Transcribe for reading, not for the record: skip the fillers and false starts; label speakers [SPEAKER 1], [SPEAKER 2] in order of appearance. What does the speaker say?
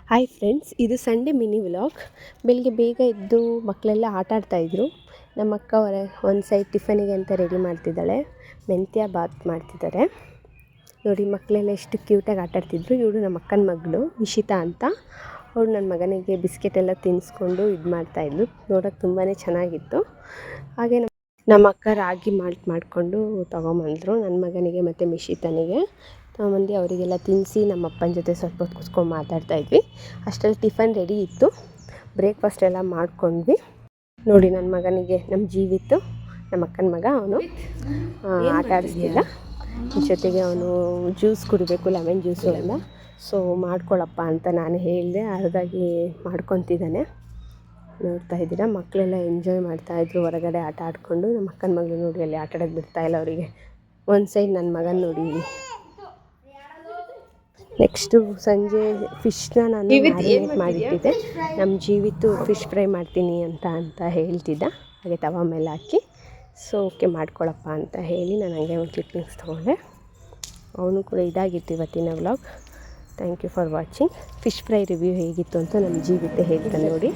[SPEAKER 1] Hi friends, ಇದು Sunday mini vlog. ಬೆಳಿಗ್ಗೆ ಬೇಗ ಎದ್ದು ಮಕ್ಕಳೆಲ್ಲ ಆಟ ಆಡ್ತಾಯಿದ್ರು. ನಮ್ಮ ಅಕ್ಕ ಒಂದು ಸೈಡ್ ಟಿಫನಿಗೆ ಅಂತ ರೆಡಿ ಮಾಡ್ತಿದ್ದಾಳೆ. ಮೆಂತ್ಯ ಬಾತ್ ಮಾಡ್ತಿದ್ದಾರೆ ನೋಡಿ. ಮಕ್ಕಳೆಲ್ಲ ಎಷ್ಟು ಕ್ಯೂಟಾಗಿ ಆಟಾಡ್ತಿದ್ರು. ಇವಳು ನಮ್ಮ ಅಕ್ಕನ ಮಗಳು ವಿಶಿತಾ ಅಂತ. ಅವಳು ನನ್ನ ಮಗನಿಗೆ ಬಿಸ್ಕೆಟ್ ಎಲ್ಲ ತಿನ್ನಿಸ್ಕೊಂಡು ಇದು ಮಾಡ್ತಾಯಿದ್ಲು. ನೋಡೋಕ್ಕೆ ತುಂಬಾ ಚೆನ್ನಾಗಿತ್ತು. ಹಾಗೆ ನಮ್ಮ ಅಕ್ಕ ರಾಗಿ ಮಾಲ್ಟ್ ಮಾಡಿಕೊಂಡು ತೊಗೊಂಬಂದರು. ನನ್ನ ಮಗನಿಗೆ ಮತ್ತು ಮಿಶಿತನಿಗೆ ತೊಗೊಂಬಂದು ಅವರಿಗೆಲ್ಲ ತಿನ್ನಿಸಿ ನಮ್ಮ ಅಪ್ಪನ ಜೊತೆ ಸ್ವಲ್ಪ ಹೊತ್ತು ಕೂತ್ಕೊಂಡು ಮಾತಾಡ್ತಾಯಿದ್ವಿ. ಅಷ್ಟರಲ್ಲಿ ಟಿಫನ್ ರೆಡಿ ಇತ್ತು. ಬ್ರೇಕ್ಫಾಸ್ಟ್ ಎಲ್ಲ ಮಾಡ್ಕೊಂಡ್ವಿ ನೋಡಿ. ನನ್ನ ಮಗನಿಗೆ ನಮ್ಮ ಜೀವಿತ್ತು, ನಮ್ಮ ಅಕ್ಕನ ಮಗ, ಅವನು ಆಟ ಆಡಿಸ್ತಿದ್ದ. ಜೊತೆಗೆ ಅವನು ಜ್ಯೂಸ್ ಕುಡಿಬೇಕು, ಲೆಮನ್ ಜ್ಯೂಸು ಎಲ್ಲ. ಸೊ ಮಾಡ್ಕೊಳಪ್ಪ ಅಂತ ನಾನು ಹೇಳಿದೆ. ಹಾಗಾಗಿ ಮಾಡ್ಕೊತಿದ್ದಾನೆ. ನೋಡ್ತಾ ಇದ್ದೀರಾ, ಮಕ್ಕಳೆಲ್ಲ ಎಂಜಾಯ್ ಮಾಡ್ತಾಯಿದ್ರು ಹೊರಗಡೆ ಆಟ ಆಡಿಕೊಂಡು. ನಮ್ಮ ಅಕ್ಕನ ಮಗಳು ನೋಡಿ ಅಲ್ಲಿ ಆಟ ಆಡೋಕ್ಕೆ ಬಿಡ್ತಾಯಿಲ್ಲ ಅವರಿಗೆ. ಒಂದು ಸೈಡ್ ನನ್ನ ಮಗನ ನೋಡಿ. ನೆಕ್ಸ್ಟು ಸಂಜೆ ಫಿಶ್ನ ನಾನು ಮ್ಯಾರಿನೇಟ್ ಮಾಡಿಟ್ಟಿದ್ದೆ. ನಮ್ಮ ಜೀವಿತು ಫಿಶ್ ಫ್ರೈ ಮಾಡ್ತೀನಿ ಅಂತ ಹೇಳ್ತಿದ್ದ. ಹಾಗೆ ತವ ಮೇಲೆ ಹಾಕಿ ಸೊ ಓಕೆ ಮಾಡ್ಕೊಳಪ್ಪ ಅಂತ ಹೇಳಿ ನಾನು ಹಂಗೆ ಒಂದು ಕ್ಲಿಪ್ಪಿಂಗ್ಸ್ ತೊಗೊಂಡೆ. ಅವನು ಕೂಡ ಇದಾಗಿತ್ತು ಇವತ್ತಿನ vlog. Thank you for watching. Fish fry review ಹೇಗಿತ್ತು ಅಂತ ನಮ್ಮ ಜೀವಿತೆ ಹೇಳ್ತಾನೆ ನೋಡಿ.